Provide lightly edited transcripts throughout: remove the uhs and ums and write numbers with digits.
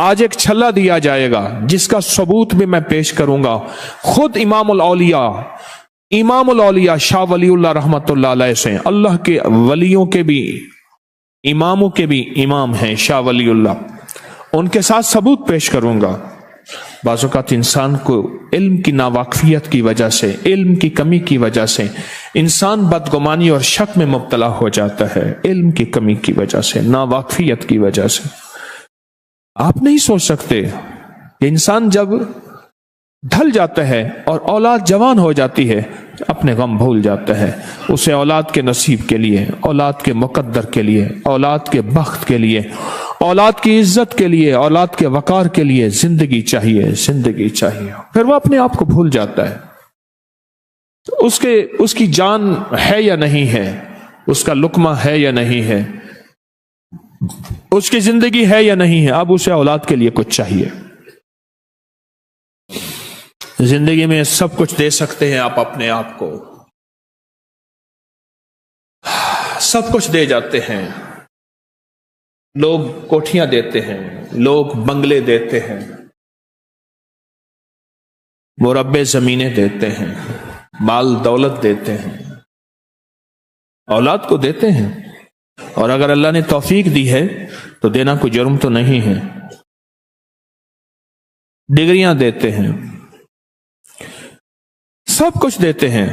آج ایک چھلا دیا جائے گا جس کا ثبوت بھی میں پیش کروں گا. خود امام الاولیاء شاہ ولی اللہ رحمت اللہ علیہ سے، اللہ کے ولیوں کے بھی اماموں کے بھی امام ہیں شاہ ولی اللہ، ان کے ساتھ ثبوت پیش کروں گا. بعض اوقات انسان کو علم کی ناواقفیت کی وجہ سے، علم کی کمی کی وجہ سے انسان بدگمانی اور شک میں مبتلا ہو جاتا ہے، علم کی کمی کی وجہ سے، ناواقفیت کی وجہ سے. آپ نہیں سوچ سکتے کہ انسان جب ڈھل جاتا ہے اور اولاد جوان ہو جاتی ہے اپنے غم بھول جاتا ہے. اسے اولاد کے نصیب کے لیے، اولاد کے مقدر کے لیے، اولاد کے بخت کے لیے، اولاد کی عزت کے لیے، اولاد کے وقار کے لیے زندگی چاہیے، زندگی چاہیے. پھر وہ اپنے آپ کو بھول جاتا ہے. اس کی جان ہے یا نہیں ہے، اس کا لقمہ ہے یا نہیں ہے، اس کی زندگی ہے یا نہیں ہے، اب اسے اولاد کے لیے کچھ چاہیے. زندگی میں سب کچھ دے سکتے ہیں آپ اپنے آپ کو، سب کچھ دے جاتے ہیں. لوگ کوٹھیاں دیتے ہیں، لوگ بنگلے دیتے ہیں، مربع زمینیں دیتے ہیں، مال دولت دیتے ہیں، اولاد کو دیتے ہیں. اور اگر اللہ نے توفیق دی ہے تو دینا کوئی جرم تو نہیں ہے. ڈگریاں دیتے ہیں، سب کچھ دیتے ہیں،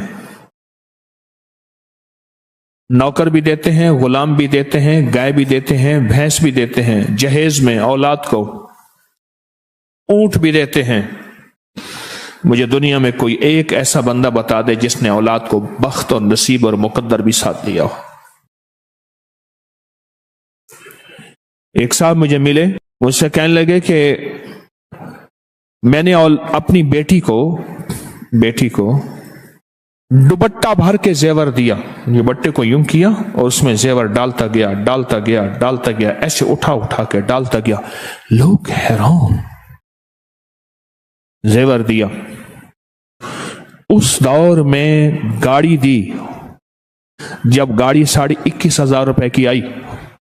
نوکر بھی دیتے ہیں، غلام بھی دیتے ہیں، گائے بھی دیتے ہیں، بھینس بھی دیتے ہیں، جہیز میں اولاد کو اونٹ بھی دیتے ہیں. مجھے دنیا میں کوئی ایک ایسا بندہ بتا دے جس نے اولاد کو بخت اور نصیب اور مقدر بھی ساتھ دیا ہو. ایک صاحب مجھے ملے، مجھ سے کہنے لگے کہ میں نے اپنی بیٹی کو دوپٹہ بھر کے زیور دیا. دوپٹے کو یوں کیا اور اس میں زیور ڈالتا گیا، ایسے اٹھا کے ڈالتا گیا. لوگ حیران. زیور دیا. اس دور میں گاڑی دی، جب گاڑی 21,500 روپے کی آئی،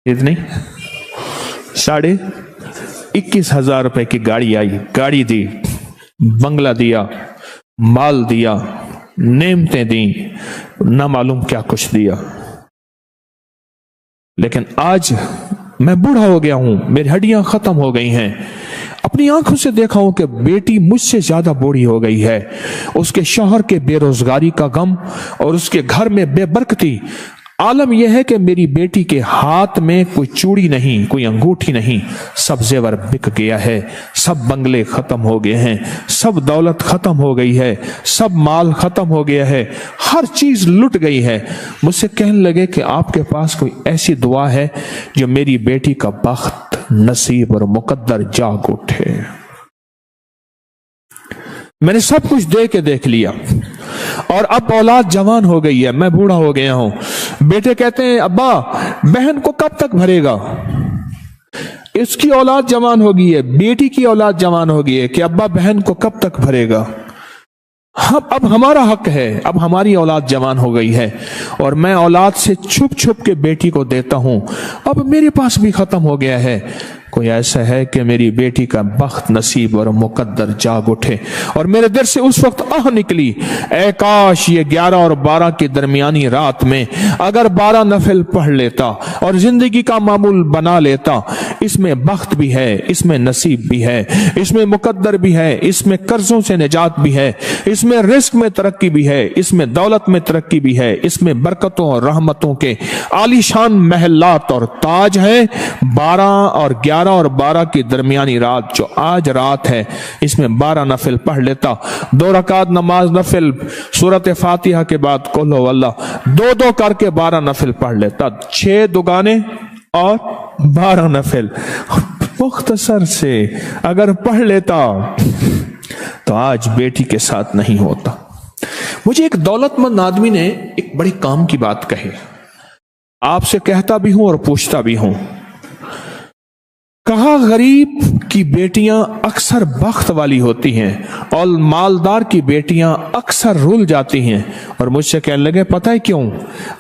اتنی 21,500 روپے کی گاڑی آئی، گاڑی دی، بنگلہ دیا، مال دیا، نعمتیں دیں، نہ معلوم کیا کچھ دیا. لیکن آج میں بوڑھا ہو گیا ہوں، میری ہڈیاں ختم ہو گئی ہیں، اپنی آنکھوں سے دیکھا ہوں کہ بیٹی مجھ سے زیادہ بوڑھی ہو گئی ہے. اس کے شوہر کے بے روزگاری کا غم اور اس کے گھر میں بے برکتی. عالم یہ ہے کہ میری بیٹی کے ہاتھ میں کوئی چوڑی نہیں، کوئی انگوٹھی نہیں، سب زیور بک گیا ہے، سب بنگلے ختم ہو گئے ہیں، سب دولت ختم ہو گئی ہے، سب مال ختم ہو گیا ہے، ہر چیز لٹ گئی ہے. مجھ سے کہنے لگے کہ آپ کے پاس کوئی ایسی دعا ہے جو میری بیٹی کا بخت، نصیب اور مقدر جاگ اٹھے. میں نے سب کچھ دے کے دیکھ لیا اور اب اولاد جوان ہو گئی ہے، میں بوڑھا ہو گیا ہوں. بیٹے کہتے ہیں ابا بہن کو کب تک بھرے گا؟ اس کی اولاد جوان ہو گئی ہے، بیٹی کی اولاد جوان ہو گئی ہے کہ ابا بہن کو کب تک بھرے گا؟ اب ہمارا حق ہے، اب ہماری اولاد جوان ہو گئی ہے اور میں اولاد سے چھپ کے بیٹی کو دیتا ہوں. اب میرے پاس بھی ختم ہو گیا ہے. کوئی ایسا ہے کہ میری بیٹی کا بخت، نصیب اور مقدر جاگ اٹھے؟ اور میرے دل سے اس وقت نکلی، اے کاش یہ 11 اور 12 کی درمیانی رات میں اگر 12 نفل پڑھ لیتا اور زندگی کا معمول بنا لیتا. اس میں بخت بھی ہے، اس میں نصیب بھی ہے، اس میں مقدر بھی ہے، اس میں قرضوں سے نجات بھی ہے، اس میں رزق میں ترقی بھی ہے، اس میں دولت میں ترقی بھی ہے، اس میں برکتوں اور رحمتوں کے عالی شان محلات اور تاج ہے. 12 اور 12 کی درمیانی رات جو آج رات ہے، اس میں 12 نفل پڑھ لیتا. 2 رکعت نماز نفل، سورۃ فاتحہ کے بعد قل ہو اللہ، 2 کر کے 12 نفل پڑھ لیتا. 6 دگانے اور 12 نفل مختصر سے اگر پڑھ لیتا تو آج بیٹی کے ساتھ نہیں ہوتا. مجھے ایک دولت مند آدمی نے ایک بڑی کام کی بات کہی، آپ سے کہتا بھی ہوں اور پوچھتا بھی ہوں. کہا غریب کی بیٹیاں اکثر بخت والی ہوتی ہیں اور مالدار کی بیٹیاں اکثر رول جاتی ہیں. اور مجھ سے کہنے لگے پتہ ہے کیوں؟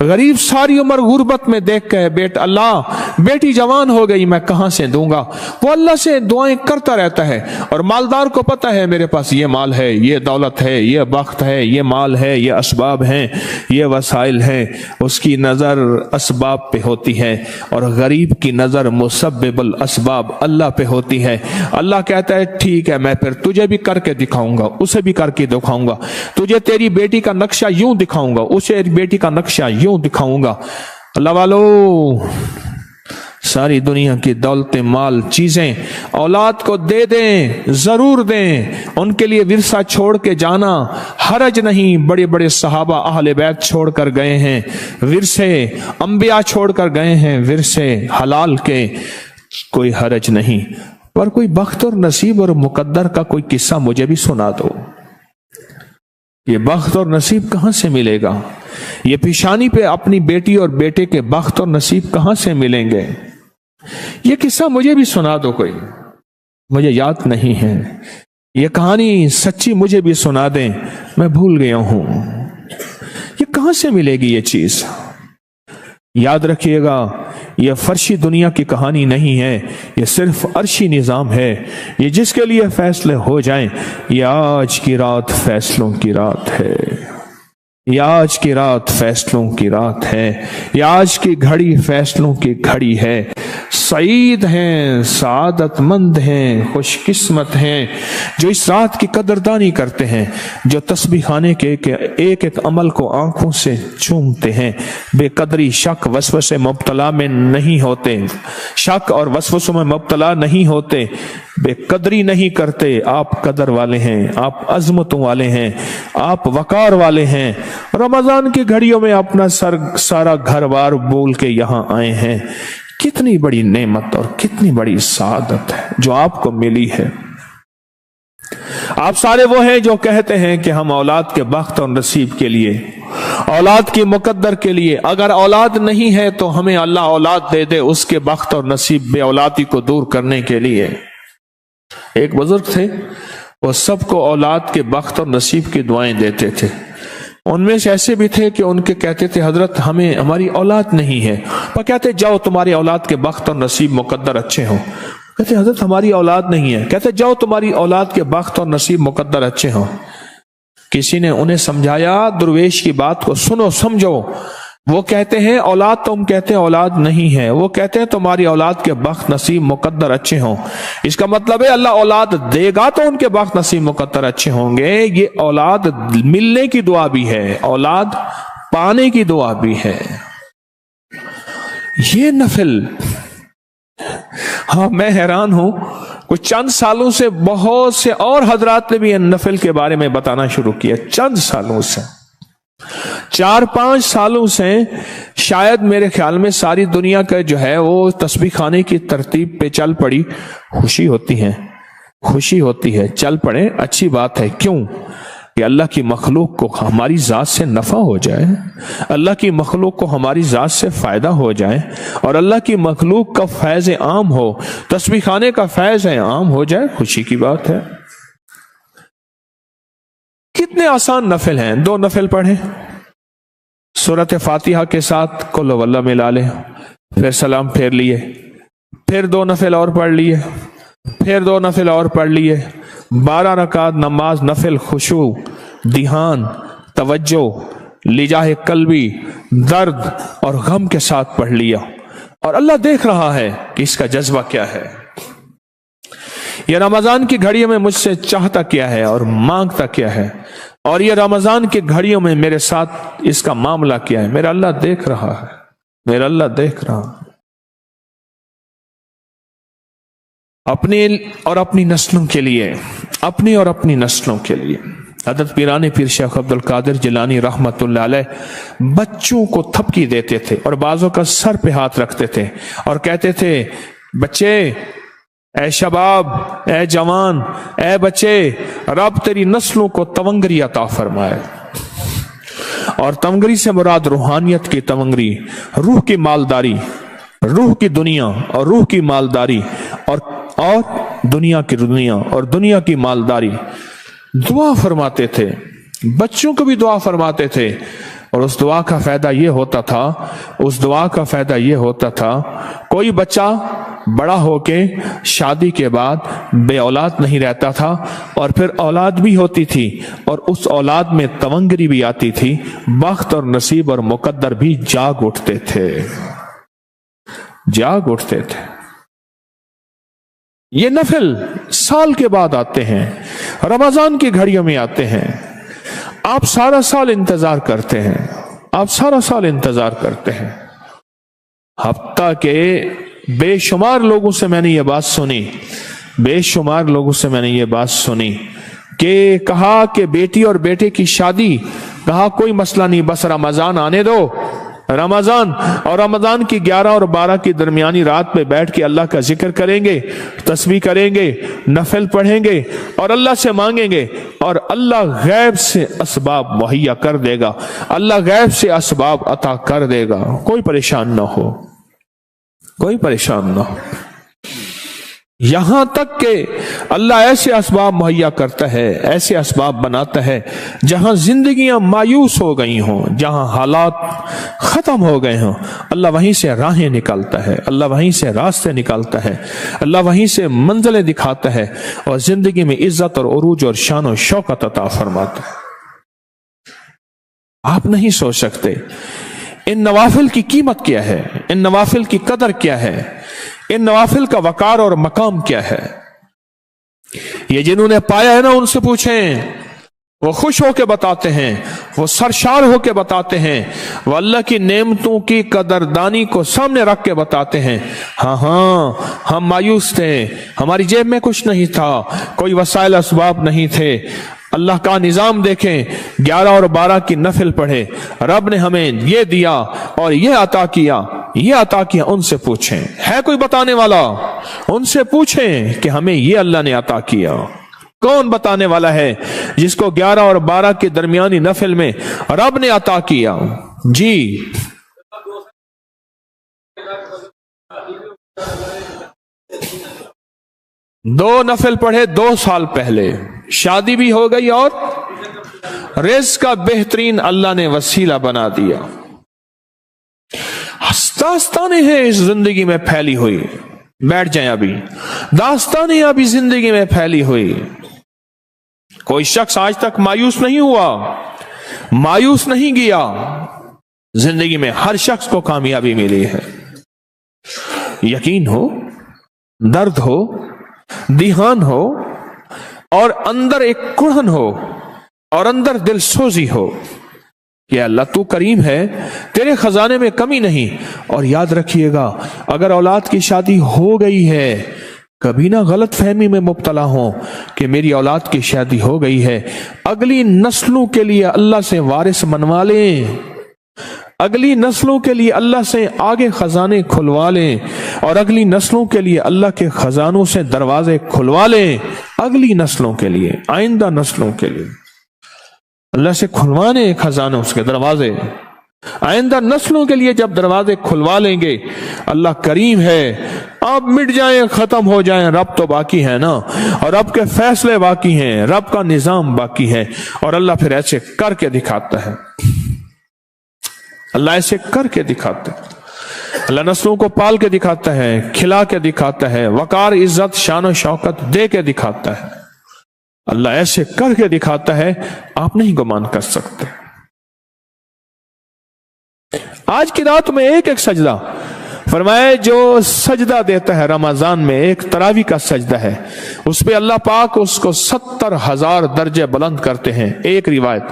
غریب ساری عمر غربت میں دیکھ کے اللہ بیٹی جوان ہو گئی میں کہاں سے دوں گا، وہ اللہ سے دعائیں کرتا رہتا ہے. اور مالدار کو پتہ ہے میرے پاس یہ مال ہے، یہ دولت ہے، یہ بخت ہے، یہ مال ہے، یہ اسباب ہیں، یہ وسائل ہیں، اس کی نظر اسباب پہ ہوتی ہے. اور غریب کی نظر مسبب الاسباب اللہ پہ ہوتی ہے. اللہ کہتا ہے ٹھیک ہے میں پھر تجھے بھی کر کے دکھاؤں گا، اسے بھی کر کے دکھاؤں گا، تجھے تیری بیٹی کا نقشہ یوں دکھاؤں گا، اسے بیٹی کا نقشہ یوں دکھاؤں گا. اللہ والو ساری دنیا کی دولت مال چیزیں اولاد کو دے دیں، ضرور دیں، ان کے لیے ورثہ چھوڑ کے جانا حرج نہیں. بڑے بڑے صحابہ اہل بیت چھوڑ کر گئے ہیں ورثے، انبیاء چھوڑ کر گئے ہیں ورثے حلال کے، کوئی حرج نہیں. پر کوئی بخت اور نصیب اور مقدر کا کوئی قصہ مجھے بھی سنا دو. یہ بخت اور نصیب کہاں سے ملے گا؟ یہ پیشانی پہ اپنی بیٹی اور بیٹے کے بخت اور نصیب کہاں سے ملیں گے؟ یہ قصہ مجھے بھی سنا دو کوئی، مجھے یاد نہیں ہے. یہ کہانی سچی مجھے بھی سنا دیں، میں بھول گیا ہوں. یہ کہاں سے ملے گی یہ چیز؟ یاد رکھیے گا یہ فرشی دنیا کی کہانی نہیں ہے، یہ صرف عرشی نظام ہے. یہ جس کے لیے فیصلے ہو جائیں، یہ آج کی رات فیصلوں کی رات ہے، یہ آج کی رات فیصلوں کی رات ہے، یہ آج کی گھڑی فیصلوں کی گھڑی ہے. سعید ہیں، سعادت مند ہیں، خوش قسمت ہیں جو اس رات کی قدردانی کرتے ہیں، جو تسبیح خانے کے ایک ایک عمل کو آنکھوں سے چومتے ہیں، بے قدری شک وسوسے مبتلا میں نہیں ہوتے، شک اور وسوسوں میں مبتلا نہیں ہوتے، بے قدری نہیں کرتے. آپ قدر والے ہیں، آپ عظمتوں والے ہیں، آپ وقار والے ہیں. رمضان کی گھڑیوں میں اپنا سارا گھر بار بول کے یہاں آئے ہیں. کتنی بڑی نعمت اور کتنی بڑی سعادت ہے جو آپ کو ملی ہے. آپ سارے وہ ہیں جو کہتے ہیں کہ ہم اولاد کے بخت اور نصیب کے لیے، اولاد کی مقدر کے لیے، اگر اولاد نہیں ہے تو ہمیں اللہ اولاد دے دے اس کے بخت اور نصیب بے اولادی کو دور کرنے کے لیے. ایک بزرگ تھے، وہ سب کو اولاد کے بخت اور نصیب کی دعائیں دیتے تھے. ان میں سے ایسے بھی تھے کہ ان کے کہتے تھے حضرت ہماری اولاد نہیں ہے، پر کہتے جاؤ تمہاری اولاد کے بخت اور نصیب مقدر اچھے ہوں. کہتے حضرت ہماری اولاد نہیں ہے، کہتے جاؤ تمہاری اولاد کے بخت اور نصیب مقدر اچھے ہوں. کسی نے انہیں سمجھایا درویش کی بات کو سنو سمجھو. وہ کہتے ہیں اولاد، تم کہتے ہیں اولاد نہیں ہے، وہ کہتے ہیں تمہاری اولاد کے بخت نصیب مقدر اچھے ہوں. اس کا مطلب ہے اللہ اولاد دے گا تو ان کے بخت نصیب مقدر اچھے ہوں گے. یہ اولاد ملنے کی دعا بھی ہے، اولاد پانے کی دعا بھی ہے. یہ نفل، ہاں میں حیران ہوں، کچھ چند سالوں سے بہت سے اور حضرات نے بھی ان نفل کے بارے میں بتانا شروع کیا. چند سالوں سے، 4-5 سالوں سے شاید میرے خیال میں ساری دنیا کا جو ہے وہ تسبیح خانے کی ترتیب پہ چل پڑی. خوشی ہوتی ہے، خوشی ہوتی ہے، چل پڑے، اچھی بات ہے. کیوں؟ کہ اللہ کی مخلوق کو ہماری ذات سے نفع ہو جائے، اللہ کی مخلوق کو ہماری ذات سے فائدہ ہو جائے، اور اللہ کی مخلوق کا فیض عام ہو، تسبیح خانے کا فیض عام ہو جائے، خوشی کی بات ہے. کتنے آسان نفل ہیں. 2 نفل پڑھیں، سورۃ فاتحہ کے ساتھ قل ہو اللہ ملا لیں، پھر سلام پھیر لیے، پھر 2 نفل اور پڑھ لیے، پھر 2 نفل اور پڑھ لیے. 12 رکعت نماز نفل خشوع، دھیان، توجہ، لجاہ قلبی، درد اور غم کے ساتھ پڑھ لیا. اور اللہ دیکھ رہا ہے کہ اس کا جذبہ کیا ہے. یہ رمضان کی گھڑیوں میں مجھ سے چاہتا کیا ہے اور مانگتا کیا ہے، اور یہ رمضان کی گھڑیوں میں میرے ساتھ اس کا معاملہ کیا ہے. میرا اللہ دیکھ رہا ہے، میرا اللہ دیکھ رہا ہے. اپنے اور اپنی نسلوں کے لیے، اپنی اور اپنی نسلوں کے لیے حضرت پیران پیر شیخ عبد القادر جیلانی رحمت اللہ علیہ بچوں کو تھپکی دیتے تھے اور بعضوں کا سر پہ ہاتھ رکھتے تھے اور کہتے تھے بچے، اے شباب، اے جوان، اے بچے، رب تیری نسلوں کو تونگری عطا فرمائے. اور تونگری سے مراد روحانیت کی تونگری، روح کی مالداری، روح کی دنیا اور روح کی مالداری اور और दुनिया और दुनिया की मालदारी। दुआ फरमाते थे, बच्चों को भी दुआ फरमाते थे, और उस दुआ का फायदा ये होता था, कोई बच्चा बड़ा होके शादी के बाद बे औलाद नहीं रहता था, और फिर औलाद भी होती थी और उस औलाद में तवंगरी भी आती थी, बख्त और नसीब और मुकद्दर भी जाग उठते थे। ये नफिल साल के बाद आते हैं, रमजान की घड़ियों में आते हैं। आप सारा साल इंतजार करते हैं। हफ्ता के बेशुमार लोगों से मैंने ये बात सुनी कि कहा कि बेटी और बेटे की शादी, कहा कोई मसला नहीं, बस रमजान आने दो। रमजान की 11 और 12 की दरमियानी रात पे बैठ के अल्लाह का जिक्र करेंगे, तस्बीह करेंगे, नफल पढ़ेंगे और अल्लाह से मांगेंगे, और अल्लाह गैब से असबाब मुहैया कर देगा, अल्लाह गैब से असबाब अता कर देगा। कोई परेशान ना हो। यहां तक कि अल्लाह ऐसे असबाब मुहैया करता है, ऐसे असबाब बनाता है, जहां जिंदगियां मायूस हो गई हों, जहां हालात खत्म हो गए हों, अल्लाह वहीं से राहें निकालता है, अल्लाह वहीं से रास्ते निकालता है, अल्लाह वहीं से मंजिलें दिखाता है, और जिंदगी में इज्जत और उरूज और शान और शौकत अता फरमाता है। आप नहीं सोच सकते इन नवाफिल की कीमत क्या है, इन नवाफिल की कदर क्या है, इन नवाफिल का वकार और मकाम क्या है। ये जिन्होंने पाया है ना, उनसे पूछें, वो खुश होके बताते हैं, वो सरशार होके बताते हैं, वो अल्लाह की नेमतों की कदरदानी को सामने रख के बताते हैं। हाँ, हम मायूस थे, हमारी जेब में कुछ नहीं था, कोई वसाइल असबाब नहीं थे। अल्लाह का निजाम देखें, 11 और 12 की नफिल पढ़े, रब ने हमें ये दिया और ये अता किया। उनसे पूछें, है कोई बताने वाला? उनसे पूछें कि हमें ये अल्लाह ने अता किया। कौन बताने वाला है जिसको 11 और 12 की दरमियानी नफिल में रब ने अता किया? जी, दो नफिल पढ़े 2 साल पहले, शादी भी हो गई और रिज़्क़ का बेहतरीन अल्लाह ने वसीला बना दिया। दास्तानें हैं इस जिंदगी में फैली हुई, बैठ जाएं अभी, दास्तानें अभी जिंदगी में फैली हुई। कोई शख्स आज तक मायूस नहीं हुआ, मायूस नहीं गया। जिंदगी में हर शख्स को कामयाबी मिली है। यकीन हो, दर्द हो, दिहान हो, और अंदर एक कुढ़न हो, और अंदर दिल सोजी हो कि अल्लाह तू करीम है, तेरे खजाने में कमी नहीं। और याद रखिएगा, अगर औलाद की शादी हो गई है, कभी ना गलत फहमी में मुब्तला हो कि मेरी औलाद की शादी हो गई है। अगली नस्लों के लिए अल्लाह से वारिस मनवा लें, अगली नस्लों के लिए अल्लाह से आगे खजाने खुलवा लें, और अगली नस्लों के लिए अल्लाह के खजानों से दरवाजे खुलवा लें। अगली नस्लों के लिए, आइंदा नस्लों के लिए अल्लाह से खुलवाने खजानों के दरवाजे। आइंदा नस्लों के लिए जब दरवाजे खुलवा लेंगे, अल्लाह करीम है। अब मिट जाएं, खत्म हो जाएं, रब तो बाकी है ना, और रब के फैसले बाकी हैं, रब का निजाम बाकी है। और अल्लाह फिर ऐसे करके दिखाता है, अल्लाह ऐसे करके दिखाता है। अल्लाह नस्लों को पाल के दिखाता है, खिला के दिखाता है, वकार, इज्जत, शान और शौकत दे के दिखाता है। अल्लाह ऐसे करके दिखाता है, आप नहीं गुमान कर सकते। आज की रात में एक एक सजदा फरमाए, जो सजदा देता है रमजान में, एक तरावी का सजदा है, उस पे अल्लाह पाक उसको 70,000 दर्जे बुलंद करते हैं। एक रिवायत,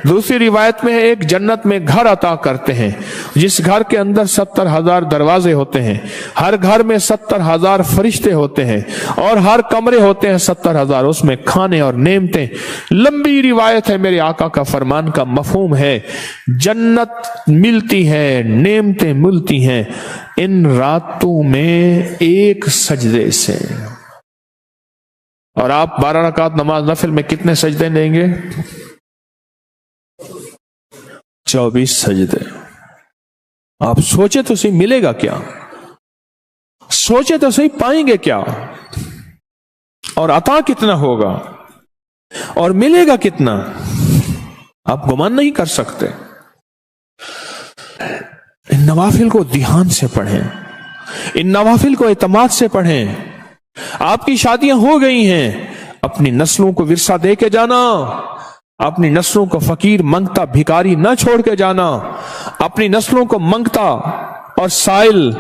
दूसरी रिवायत में है एक जन्नत में घर अता करते हैं, जिस घर के अंदर 70,000 दरवाजे होते हैं, हर घर में 70,000 फरिश्ते होते हैं, और हर कमरे होते हैं 70,000, उसमें खाने और नेमतें। लंबी रिवायत है, मेरे आका का फरमान का मफहूम है, जन्नत मिलती है, नेमतें मिलती हैं इन रातों में एक सजदे से। और आप 12 रकात नमाज नफिल में कितने सजदे लेंगे? 24 सजदे। आप सोचे तो सही, मिलेगा क्या? सोचे तो सही, पाएंगे क्या? और अता कितना होगा और मिलेगा कितना, आप गुमान नहीं कर सकते। इन नवाफिल को ध्यान से पढ़ें, इन नवाफिल को एतमाद से पढ़ें। आपकी शादियां हो गई हैं, अपनी नस्लों को विरसा दे के जाना, अपनी नस्लों को फकीर मंगता भिखारी न छोड़ के जाना, अपनी नस्लों को मंगता और साइल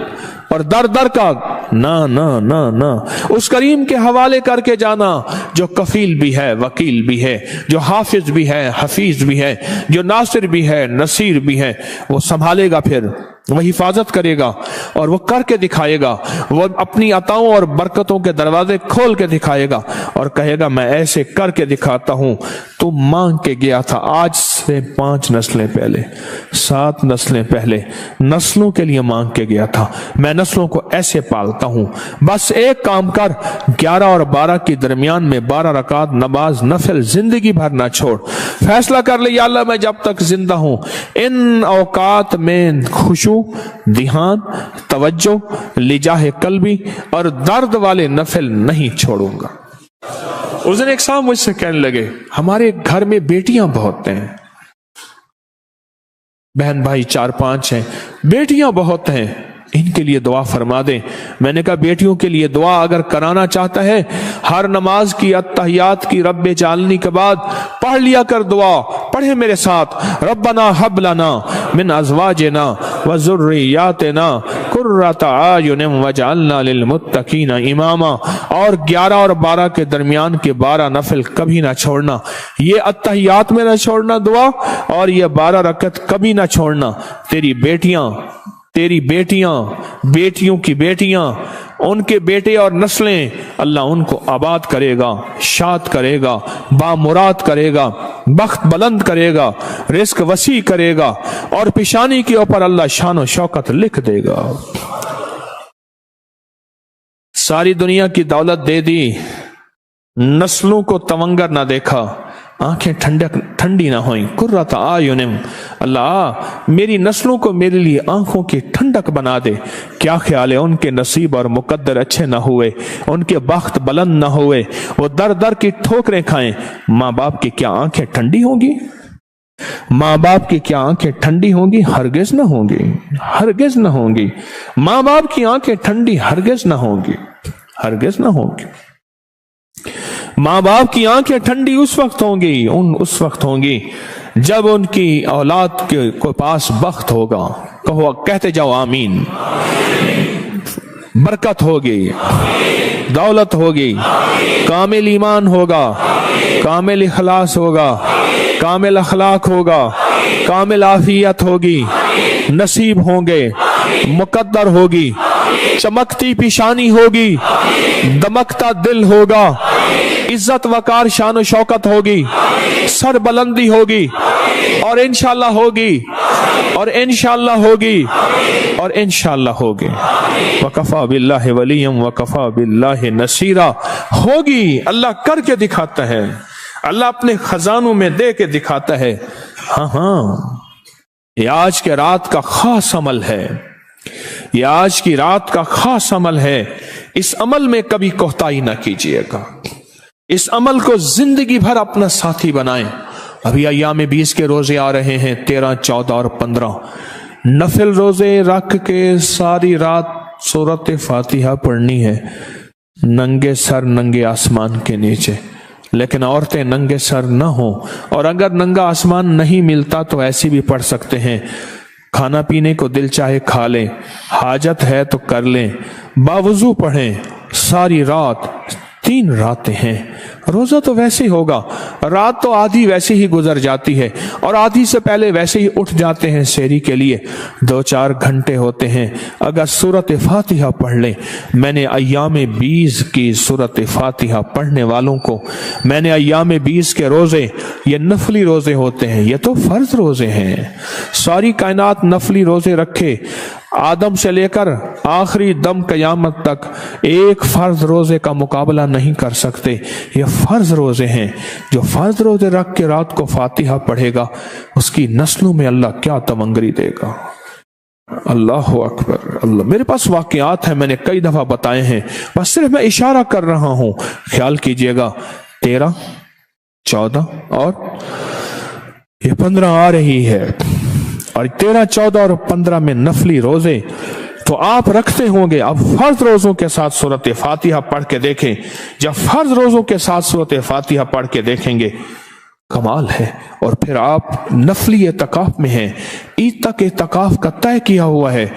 और दर दर का ना ना ना ना, उस करीम के हवाले करके जाना जो कफील भी है, वकील भी है, जो हाफिज भी है, हफीज भी है, जो नासिर भी है, नसीर भी है। वो संभालेगा, फिर वो हिफाजत करेगा और वो करके दिखाएगा। वो अपनी अताओं और बरकतों के दरवाजे खोल के दिखाएगा और कहेगा मैं ऐसे करके दिखाता हूं। तू मांग के गया था आज से 5 नस्लें पहले, 7 नस्लें पहले, नस्लों के लिए मांग के गया था। मैं नस्लों को ऐसे पालता हूं। बस एक काम कर, 11 और 12 के दरमियान में 12 रकात नमाज नफिल जिंदगी भर ना छोड़। फैसला कर ले, या अल्लाह मैं जब तक जिंदा हूं इन औकात में खुशू, ध्यान, तवज्जो, लिजाह कल्बी और दर्द वाले नफिल नहीं छोड़ूंगा। उस दिन एक साहब मुझसे कहने लगे, हमारे घर में बेटियां बहुत हैं, बहन भाई 4-5 हैं, बेटियां बहुत हैं, इनके लिए दुआ फरमा दें। मैंने कहा बेटियों के लिए दुआ अगर कराना चाहता है, हर नमाज की अत्तहियात की रब्बे जालनी के बाद पढ़ लिया कर दुआ। पढ़े मेरे साथ, रब्बना हब लना मिन अज़वाजिना व ज़ुर्रिय्यातिना कुर्रता आयुनिन वजअलना लिलमुत्तकीना इमामा। और 11 और 12 के दरमियान के 12 नफिल कभी ना छोड़ना, ये अत्तहियात में ना छोड़ना दुआ, और ये 12 रकत कभी ना छोड़ना। तेरी बेटियां, बेटियों की बेटियां, उनके बेटे और नस्लें, अल्लाह उनको आबाद करेगा, शाद करेगा, बामुराद करेगा, बख्त बुलंद करेगा, रिस्क वसी करेगा और पेशानी के ऊपर अल्लाह शान और शौकत लिख देगा। सारी दुनिया की दौलत दे दी, नस्लों को तवंगर ना देखा, आंखें ठंडी ना हुई। कुर्रता आयुनिम, अल्लाह मेरी नस्लों को मेरे लिए आंखों की ठंडक बना दे। क्या ख्याल है, उनके नसीब और मुकद्दर अच्छे ना हुए, उनके बख्त बुलंद ना हुए, वो दर दर की ठोकरें खाएं, माँ बाप की क्या आंखें ठंडी होंगी? माँ बाप की क्या आंखें ठंडी होंगी? हरगिज ना होंगी, हरगिज ना होंगी। माँ बाप की आंखें ठंडी हरगिज ना होंगी, हरगिज ना होंगी। माँ बाप की आंखें ठंडी उस वक्त होंगी जब उनकी औलाद के पास बख्त होगा। कहो, कहते जाओ आमीन। बरकत होगी, दौलत होगी, कामिल ईमान होगा, कामिल इखलास होगा, कामिल अखलाक होगा, कामिल आफियत होगी, नसीब होंगे, मुकद्दर होगी, चमकती पेशानी होगी, दमकता दिल होगा, इज्जत वकार शान शौकत होगी, सर बुलंदी होगी और इंशाअल्लाह होगी, और इंशाअल्लाह होगी, और इंशाअल्लाह होगी। वकफा बिल्लाहि वलियम वकफा बिल्लाहि नसीरा होगी। अल्लाह करके दिखाता है, अल्लाह अपने खजानों में दे के दिखाता है। हाँ, ये आज के रात का खास अमल है, ये आज की रात का खास अमल है। इस अमल में कभी कोताही ना कीजिएगा, इस अमल को जिंदगी भर अपना साथी बनाएं। अभी अय्याम 20 के रोजे आ रहे हैं, 13, 14 और 15। नफिल रोजे रख के सारी रात सूरत फातिहा पढ़नी है, नंगे सर, नंगे आसमान के नीचे। लेकिन औरतें नंगे सर न हो, और अगर नंगा आसमान नहीं मिलता तो ऐसी भी पढ़ सकते हैं। खाना पीने को दिल चाहे खा लें, हाजत है तो कर लें, बावजू पढ़ें सारी रात। 3 रातें हैं, रोजा तो वैसे ही होगा, रात तो आधी वैसे ही गुजर जाती है और आधी से पहले वैसे ही उठ जाते हैं सेहरी के लिए। 2-4 घंटे होते हैं। अगर सूरत फातिहा पढ़ लें, मैंने अय्याम 20 की सूरत फातिहा पढ़ने वालों को, मैंने अय्याम 20 के रोजे, ये नफली रोजे होते हैं, ये तो फर्ज रोजे हैं। सारी कायनात नफली रोजे रखे, आदम से लेकर आखिरी दम कयामत तक एक फर्ज रोजे का मुकाबला नहीं कर सकते। ये फर्ज रोजे हैं। जो फर्ज रोजे रख के रात को फातिहा पढ़ेगा, उसकी नस्लों में अल्लाह क्या तमंगरी देगा। अल्लाह अकबर। अल्लाह, मेरे पास वाकयात है, मैंने कई दफा बताए हैं, बस सिर्फ मैं इशारा कर रहा हूं। ख्याल कीजिएगा, 13, 14 और ये 15 आ रही है, और 13, 14 और 15 में नफली रोजे तो आप रखते होंगे। अब फर्ज रोजों के साथ सूरत फातिहा पढ़ के देखें। जब फर्ज रोजों के साथ सूरत फातिहा पढ़ के देखेंगे, कमाल है। और फिर आप नफली एतकाफ में हैं, ईद तक एतकाफ का तय किया हुआ है,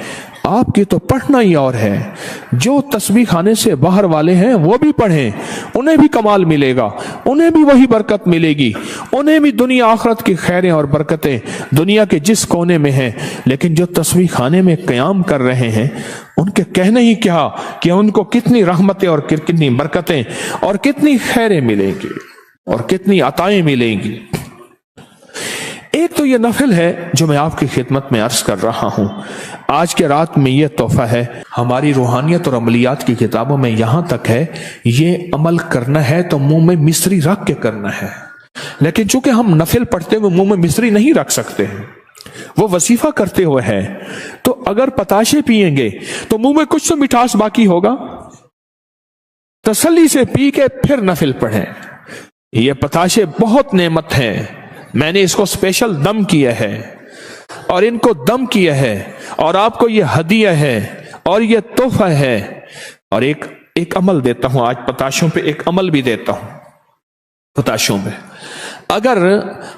आपकी तो पढ़ना ही और है। जो तस्बीह खाने से बाहर वाले हैं वो भी पढ़ें, उन्हें भी कमाल मिलेगा, उन्हें भी वही बरकत मिलेगी, उन्हें भी दुनिया आखिरत की खैरें और बरकतें दुनिया के जिस कोने में हैं। लेकिन जो तस्बीह खाने में क़याम कर रहे हैं, उनके कहने ही क्या कि उनको कितनी रहमतें और कितनी बरकतें और कितनी खैरें मिलेंगी और कितनी अताएं मिलेंगी। एक तो ये नफिल है जो मैं आपकी खिदमत में अर्ज कर रहा हूं। आज के रात में ये तोहफा है। हमारी रूहानियत और अमलियात की किताबों में यहां तक है, ये अमल करना है तो मुंह में मिश्री रख के करना है। लेकिन चूंकि हम नफिल पढ़ते हुए मुंह में मिश्री नहीं रख सकते हैं, वो वजीफा करते हुए है, तो अगर पताशे पिएंगे तो मुंह में कुछ तो मिठास बाकी होगा। तसल्ली से पी के फिर नफिल पढ़ें। ये पताशे बहुत नेमत हैं, मैंने इसको स्पेशल दम किया है और इनको दम किया है, और आपको ये हदिया है और ये तोहफा है। और एक अमल देता हूं आज, पताशों पे एक अमल भी देता हूं। पताशों में अगर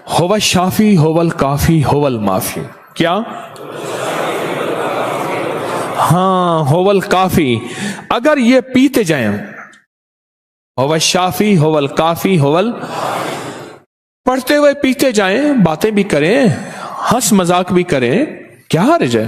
होवा शाफी होवल काफी होवल माफी, क्या? हाँ, होवल काफी, अगर ये पीते जाएं, होवा शाफी होवल काफी होवल, पढ़ते हुए पीते जाएं, बातें भी करें, हंस मजाक भी करें, क्या हर्ज है,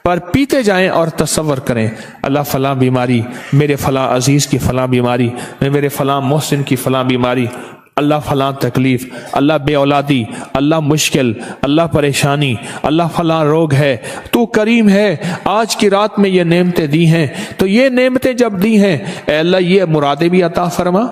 पर पीते जाएं और तसव्वुर करें, अल्लाह फला बीमारी, मेरे फला अजीज की फला बीमारी, मेरे फला मोहसिन की फला बीमारी, अल्लाह फला तकलीफ, अल्लाह बे औलादी, अल्लाह मुश्किल, अल्लाह परेशानी, अल्लाह फला रोग है, तू करीम है, आज की रात में ये नेमतें दी हैं, तो ये नेमतें जब दी हैं, अल्लाह ये मुरादें भी अता फरमा।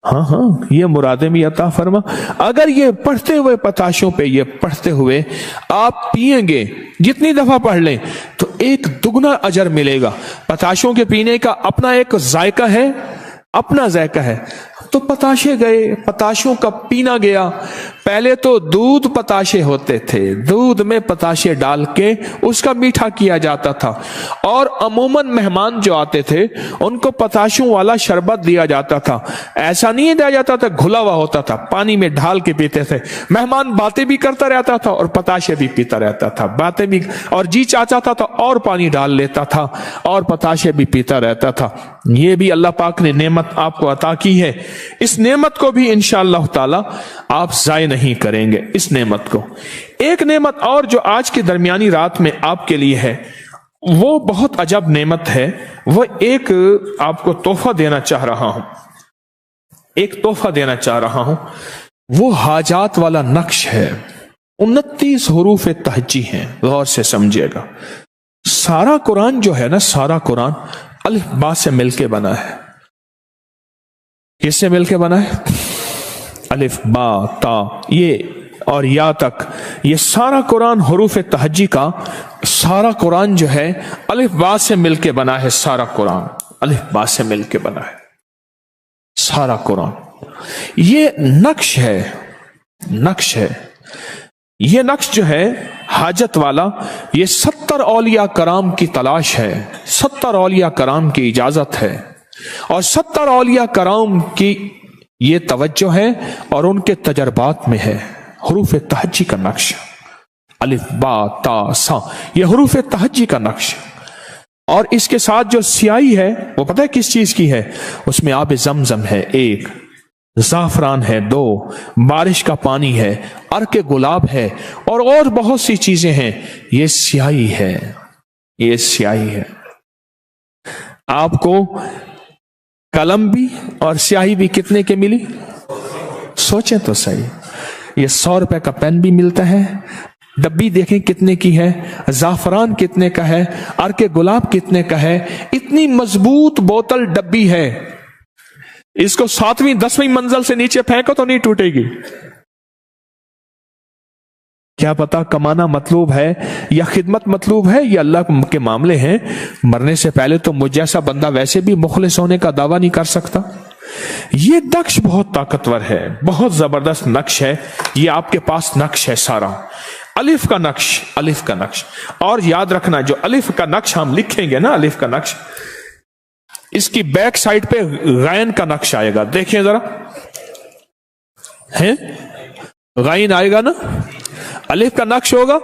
हाँ, ये मुरादें भी अता फरमा। अगर ये पढ़ते हुए पताशों पे ये पढ़ते हुए आप पिएंगे, जितनी दफा पढ़ लें तो एक दुगना अजर मिलेगा। पताशों के पीने का अपना एक जायका है, अपना जायका है। तो पताशे गए, पताशों का पीना गया। पहले तो दूध पताशे होते थे, दूध में पताशे डाल के उसका मीठा किया जाता था, और अमूमन मेहमान जो आते थे उनको पताशों वाला शरबत दिया जाता था। ऐसा नहीं दिया जाता था घुला हुआ होता था, पानी में ढाल के पीते थे। मेहमान बातें भी करता रहता था और पताशे भी पीता रहता था, बातें भी, और जी चाहता था तो और पानी डाल लेता था और पताशे भी पीता रहता था। ये भी अल्लाह पाक ने नेमत आपको अता की है। इस नेमत को भी इंशाअल्लाह ताला आप जाय नहीं करेंगे। इस नेमत को, एक नेमत और जो आज की दरमियानी रात में आपके लिए है, वो बहुत अजब नेमत है। वो एक आपको तोहफा देना चाह रहा हूं, एक तोहफा देना चाह रहा हूं। वो हाजात वाला नक्श है। 29 हुरूफ तहज्जी हैं, गौर से समझिएगा। सारा कुरान जो है ना, सारा कुरान अलिफ बा से मिलके बना है। किससे मिलके बना है? अलिफ बा ता ये और या तक, ये सारा कुरान हुरूफ तहज्जी का सारा कुरान जो है अलिफ बा से मिलके बना है। सारा कुरान अलिफ बा से मिलके बना है, सारा कुरान। ये नक्श है, नक्श है। ये नक्श जो है हाजत वाला, ये 70 औलिया कराम की तलाश है, 70 औलिया कराम की इजाजत है, और 70 औलिया कराम की ये तवज्जो है और उनके तजर्बात में है। हुरूफ तहज्जी का नक्श, अलिफ बा ता सा, ये हुरूफ तहज्जी का नक्श। और इसके साथ जो स्याही है वो पता है किस चीज की है? उसमें आब जमजम है 1, ज़ाफ़रान है 2, बारिश का पानी है, अर्क गुलाब है, और बहुत सी चीजें हैं। ये स्याही है, ये स्याही है। आपको कलम भी और स्याही भी कितने के मिली? सोचें तो सही। ये 100 रुपए का पेन भी मिलता है। डब्बी देखें कितने की है, ज़ाफ़रान कितने का है, अर्क गुलाब कितने का है। इतनी मजबूत बोतल डब्बी है, इसको 7वीं 10वीं मंजिल से नीचे फेंको तो नहीं टूटेगी। کیا پتا کمانا مطلوب ہے یا خدمت مطلوب ہے یا اللہ کے معاملے ہیں. مرنے سے پہلے تو مجھ جیسا بندہ ویسے بھی مخلص ہونے کا دعویٰ نہیں کر سکتا. یہ نقش بہت طاقتور ہے، بہت زبردست نقش ہے. یہ آپ کے پاس نقش ہے سارا، الف کا نقش، الف کا نقش. اور یاد رکھنا جو الف کا نقش ہم لکھیں گے نا، الف کا نقش، اس کی بیک سائڈ پہ غین کا نقش آئے گا. دیکھیں ذرا، ہے غین آئے گا نا، الف کا نقش ہوگا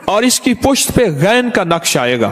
اور اس کی پشت پہ غین کا نقش آئے گا.